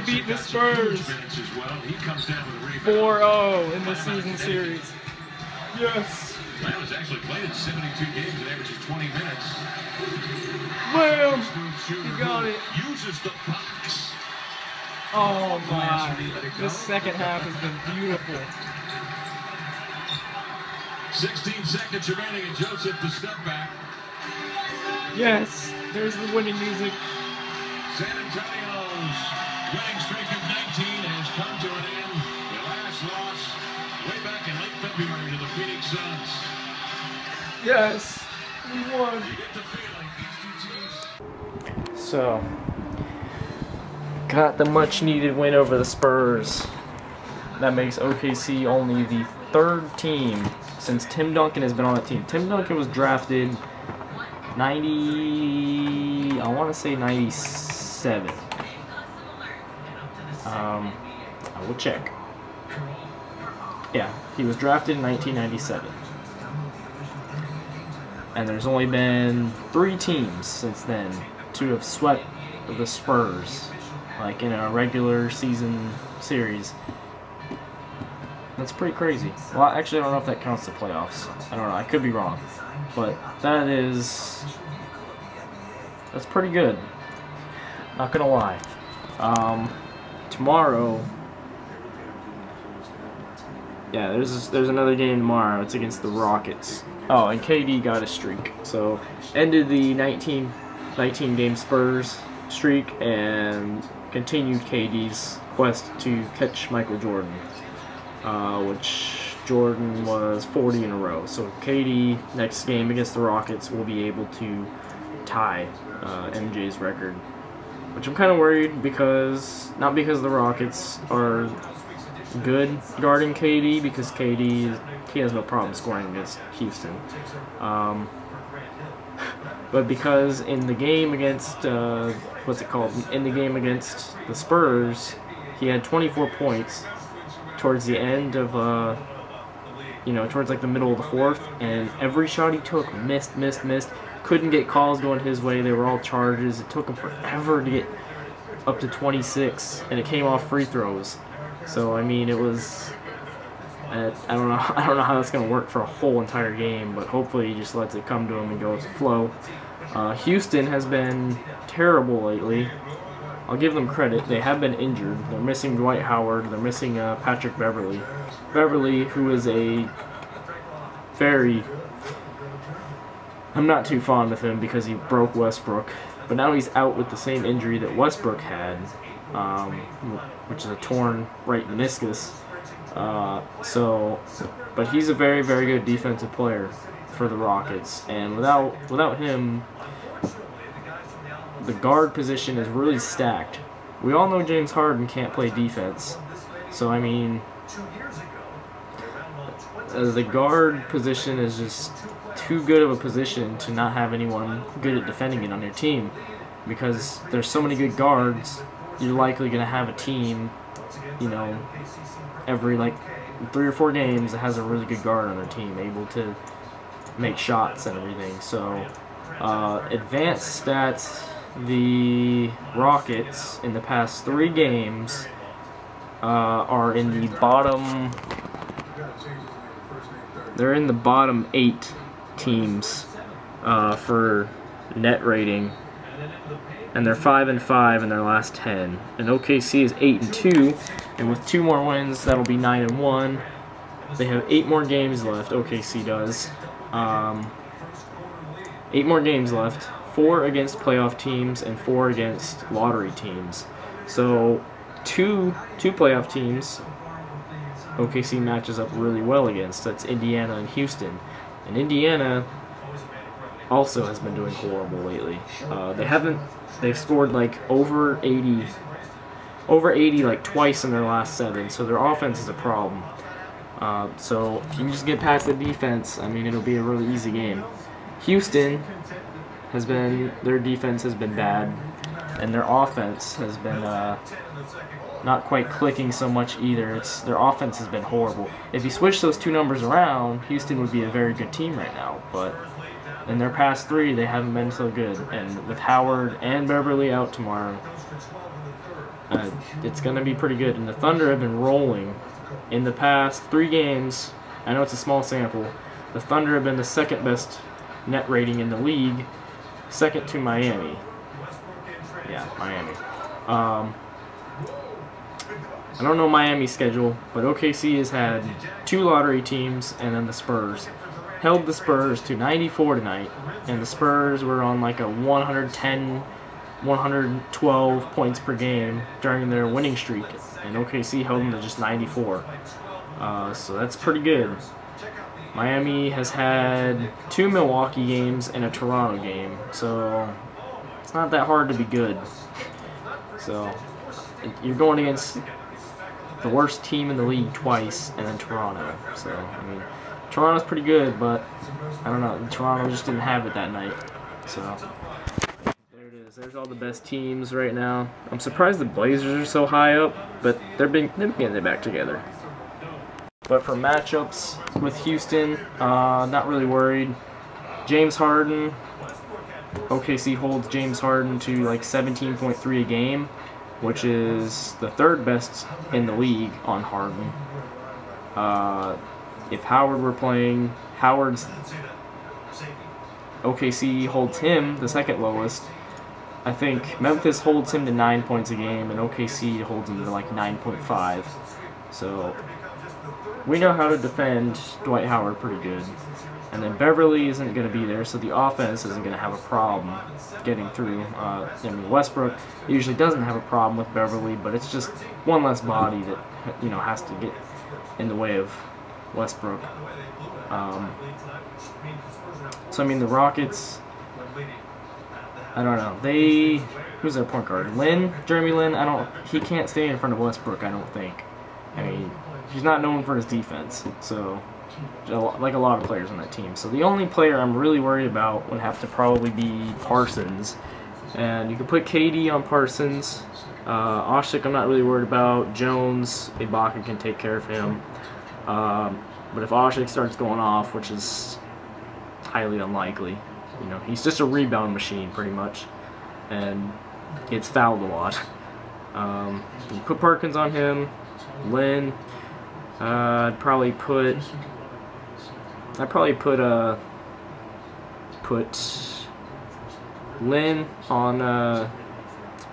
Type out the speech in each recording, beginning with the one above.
beat the Spurs 4-0 in the season series. Yes. Lamb has actually played in 72 games and averages 20 minutes. Bam! He got it. Uses the box. Oh my. This second half has been beautiful. 16 seconds remaining and Joseph the step back. Yes. There's the winning music. San Antonio's winning streak of 19 has come to an end. The last loss way back in late February to the Phoenix Suns. Yes, we won. You get the feeling these two teams. So, got the much needed win over the Spurs. That makes OKC only the third team since Tim Duncan has been on the team. Tim Duncan was drafted 90, I want to say 97. I will check. Yeah, he was drafted in 1997. And there's only been 3 teams since then to have swept the Spurs, like in a regular season series. That's pretty crazy. Well, actually, I don't know if that counts the playoffs. I don't know. I could be wrong. But that's pretty good. Not gonna lie. Tomorrow, yeah, there's another game tomorrow. It's against the Rockets. Oh, and KD got a streak. So, ended the 19 game Spurs streak and continued KD's quest to catch Michael Jordan, which Jordan was 40 in a row. So KD, next game against the Rockets, will be able to tie MJ's record, which I'm kind of worried because, not because the Rockets are good guarding KD, because KD, he has no problem scoring against Houston, but because in the game against, in the game against the Spurs, he had 24 points towards the end of, towards like the middle of the fourth, and every shot he took missed, couldn't get calls going his way. They were all charges. It took him forever to get up to 26, and it came off free throws. So I mean, it was, I don't know how that's gonna work for a whole entire game, but hopefully he just lets it come to him and go with the flow. Houston has been terrible lately. I'll give them credit. They have been injured. They're missing Dwight Howard. They're missing Patrick Beverly. Beverly, who is I'm not too fond of him because he broke Westbrook, but now he's out with the same injury that Westbrook had, which is a torn right meniscus. But he's a very, very good defensive player for the Rockets, and without him, the guard position is really stacked. We all know James Harden can't play defense, so I mean, the guard position is just too good of a position to not have anyone good at defending it on your team, because there's so many good guards. You're likely going to have a team, every like 3 or 4 games that has a really good guard on their team, able to make shots and everything. So, advanced stats, the Rockets in the past 3 games are in the bottom. They're in the bottom 8 teams for net rating, and they're 5-5 in their last 10. And OKC is 8-2, and with 2 more wins, that'll be 9-1. They have 8 more games left. OKC does. 8 more games left. 4 against playoff teams and 4 against lottery teams. So 2 playoff teams OKC matches up really well against. That's Indiana and Houston. And Indiana also has been doing horrible lately. They've scored like over 80 like twice in their last 7, so their offense is a problem. So if you can just get past the defense, I mean, it'll be a really easy game. Houston their defense has been bad, and their offense has been not quite clicking so much either. Their offense has been horrible. If you switch those 2 numbers around, Houston would be a very good team right now, but in their past 3, they haven't been so good. And with Howard and Beverly out tomorrow, it's going to be pretty good. And the Thunder have been rolling in the past 3 games. I know it's a small sample. The Thunder have been the second best net rating in the league, second to Miami. Yeah, Miami. I don't know Miami's schedule, but OKC has had 2 lottery teams and then the Spurs. Held the Spurs to 94 tonight, and the Spurs were on like a 110, 112 points per game during their winning streak, and OKC held them to just 94. So that's pretty good. Miami has had 2 Milwaukee games and a Toronto game, so it's not that hard to be good. So you're going against the worst team in the league twice, and then Toronto. So, I mean, Toronto's pretty good, but I don't know. Toronto just didn't have it that night. So, there it is. There's all the best teams right now. I'm surprised the Blazers are so high up, but they're getting it back together. But for matchups with Houston, not really worried. James Harden, OKC holds James Harden to like 17.3 a game, which is the 3rd best in the league on Harden. If Howard were playing, Howard's OKC holds him the 2nd lowest. I think Memphis holds him to 9 points a game, and OKC holds him to like 9.5. So we know how to defend Dwight Howard pretty good. And then Beverly isn't going to be there, so the offense isn't going to have a problem getting through. I mean, Westbrook usually doesn't have a problem with Beverly, but it's just one less body that, you know, has to get in the way of Westbrook. So I mean, the Rockets, I don't know. Who's their point guard? Jeremy Lin. He can't stay in front of Westbrook, I don't think. I mean, he's not known for his defense, so like a lot of players on that team. So the only player I'm really worried about would have to probably be Parsons. And you can put KD on Parsons. Oshik I'm not really worried about. Jones, Ibaka can take care of him. But if Oshik starts going off, which is highly unlikely, you know, he's just a rebound machine pretty much, and gets fouled a lot. You put Perkins on him. Lynn, I'd probably put Lynn on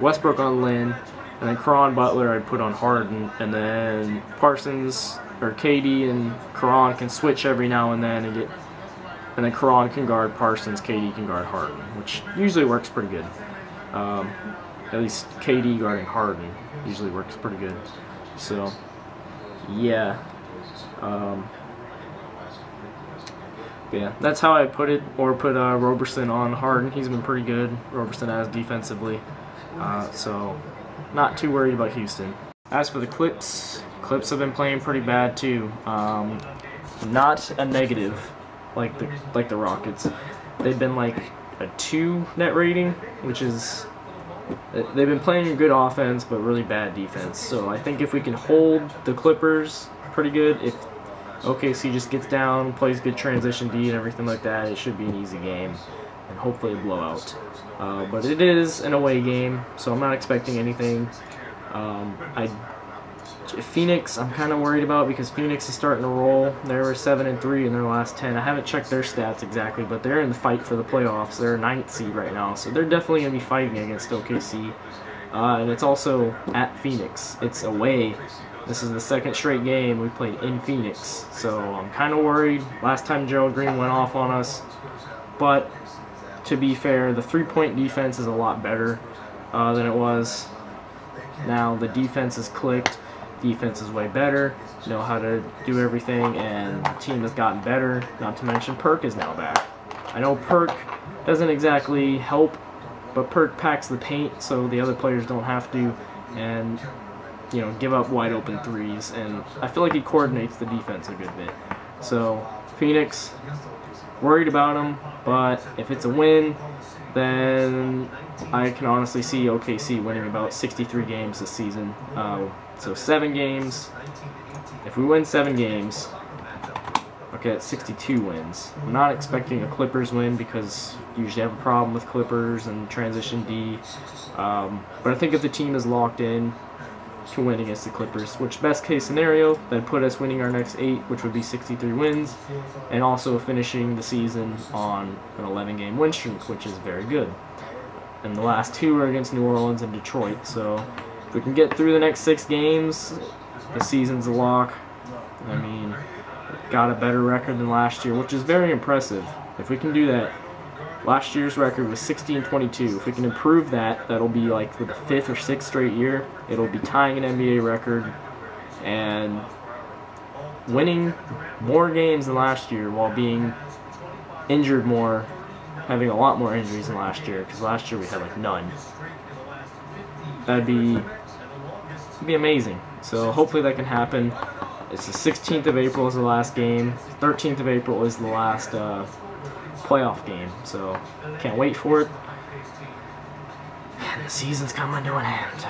Westbrook on Lynn, and then Caron Butler I'd put on Harden, and then Parsons or KD and Caron can switch every now and then, and then Caron can guard Parsons, KD can guard Harden, which usually works pretty good. At least KD guarding Harden usually works pretty good. So yeah. Yeah, that's how I put it, or put Roberson on Harden. He's been pretty good, Roberson has defensively, so not too worried about Houston. As for the Clips have been playing pretty bad too. Not a negative like the Rockets. They've been like a 2 net rating, which is, they've been playing good offense but really bad defense. So I think if we can hold the Clippers pretty good, if OKC just gets down, plays good transition D and everything like that, it should be an easy game and hopefully a blowout. But it is an away game, so I'm not expecting anything. Phoenix, I'm kind of worried about, because Phoenix is starting to roll. They were 7-3 in their last 10. I haven't checked their stats exactly, but they're in the fight for the playoffs. They're a 9th seed right now, so they're definitely going to be fighting against OKC. And it's also at Phoenix. It's away. This is the 2nd straight game we played in Phoenix, so I'm kind of worried. Last time Gerald Green went off on us, but to be fair, the 3-point defense is a lot better than it was. Now the defense has clicked. Defense is way better. Know how to do everything, and the team has gotten better. Not to mention Perk is now back. I know Perk doesn't exactly help, but Perk packs the paint so the other players don't have to, and you know, give up wide open threes, and I feel like he coordinates the defense a good bit. So Phoenix, worried about them, but if it's a win, then I can honestly see OKC winning about 63 games this season. So 7 games. If we win 7 games, okay, that's 62 wins. I'm not expecting a Clippers win because you usually have a problem with Clippers and transition D. But I think if the team is locked in, to win against the Clippers, which best case scenario, that'd put us winning our next 8, which would be 63 wins, and also finishing the season on an 11-game win streak, which is very good. And the last 2 are against New Orleans and Detroit, so if we can get through the next 6 games, the season's a lock. I mean, got a better record than last year, which is very impressive. If we can do that, last year's record was 16-22. If we can improve that, that'll be like for the 5th or 6th straight year. It'll be tying an NBA record and winning more games than last year while being injured more, having a lot more injuries than last year, because last year we had like none. That'd be amazing. So hopefully that can happen. It's the 16th of April is the last game. 13th of April is the last playoff game. So can't wait for it. And the season's coming to an end.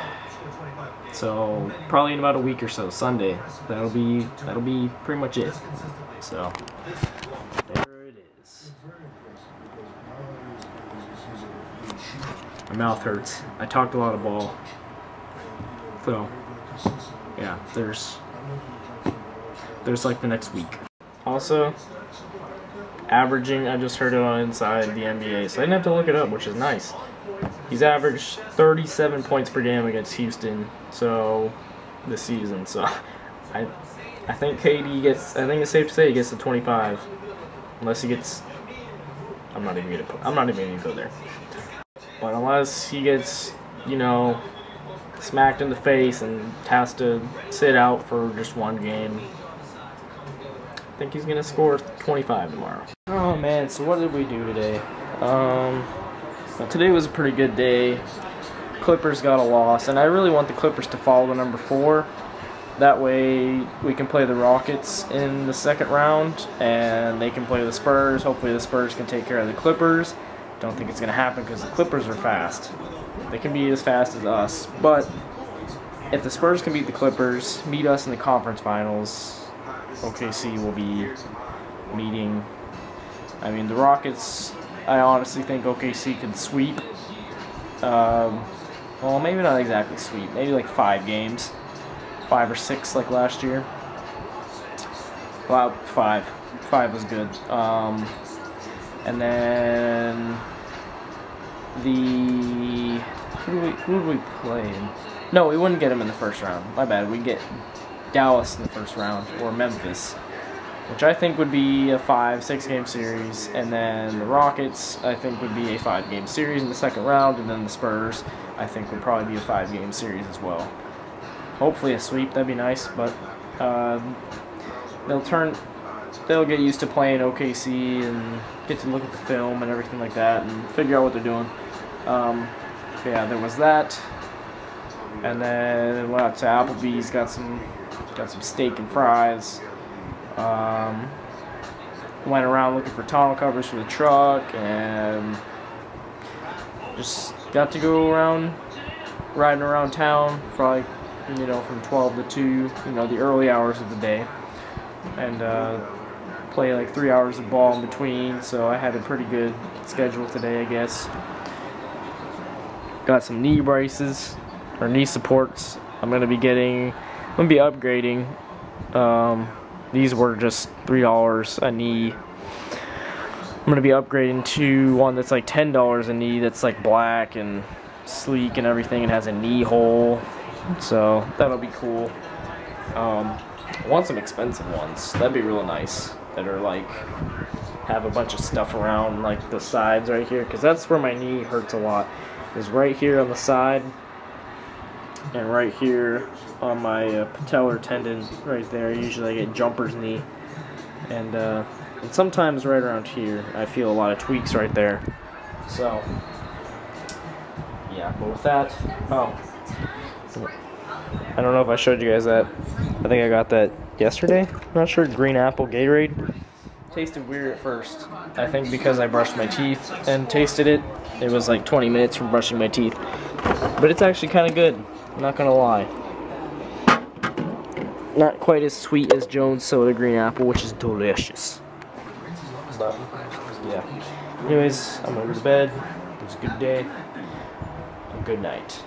So probably in about a week or so, Sunday. That'll be pretty much it. So there it is. My mouth hurts. I talked a lot of ball. So yeah, there's like the next week. Also, averaging, I just heard it on Inside the NBA, so I didn't have to look it up, which is nice. He's averaged 37 points per game against Houston, so this season. So I think KD gets. I think it's safe to say he gets to 25, unless he gets. I'm not even gonna go there. But unless he gets, you know, smacked in the face and has to sit out for just one game, I think he's going to score 25 tomorrow. Oh man, so what did we do today? Well, today was a pretty good day. Clippers got a loss, and I really want the Clippers to fall to number 4. That way we can play the Rockets in the second round, and they can play the Spurs. Hopefully the Spurs can take care of the Clippers. Don't think it's going to happen because the Clippers are fast. They can be as fast as us, but if the Spurs can beat the Clippers, meet us in the conference finals, OKC will be meeting. I mean, the Rockets, I honestly think OKC can sweep. Well, maybe not exactly sweep. Maybe like 5 games. 5 or 6 like last year. Well, 5. 5 was good. And then who do we play? No, we wouldn't get them in the first round. My bad. We'd get Dallas in the first round, or Memphis, which I think would be a 5-6 game series, and then the Rockets I think would be a 5-game series in the second round, and then the Spurs I think would probably be a 5-game series as well. Hopefully a sweep, that'd be nice, but they'll get used to playing OKC and get to look at the film and everything like that and figure out what they're doing. Yeah, there was that. And then went out to Applebee's, got some steak and fries. Went around looking for tonneau covers for the truck, and just got to go around riding around town for like, you know, from 12 to 2, you know, the early hours of the day, and play like 3 hours of ball in between. So I had a pretty good schedule today, I guess. Got some knee braces, or knee supports. I'm gonna be upgrading. These were just $3 a knee. I'm gonna be upgrading to one that's like $10 a knee, that's like black and sleek and everything, and has a knee hole. So that'll be cool. I want some expensive ones. That'd be real nice. That are like, have a bunch of stuff around like the sides right here, because that's where my knee hurts a lot. Is right here on the side, and right here on my patellar tendon right there. Usually I get jumper's knee, and sometimes right around here I feel a lot of tweaks right there. So yeah, but with that, I don't know if I showed you guys that. I think I got that yesterday. I'm not sure. Green apple Gatorade. Tasted weird at first. I think because I brushed my teeth and tasted it. It was like 20 minutes from brushing my teeth. But it's actually kind of good. I'm not gonna lie. Not quite as sweet as Jones Soda Green Apple, which is delicious. But yeah. Anyways, I'm over to bed. It was a good day. And good night.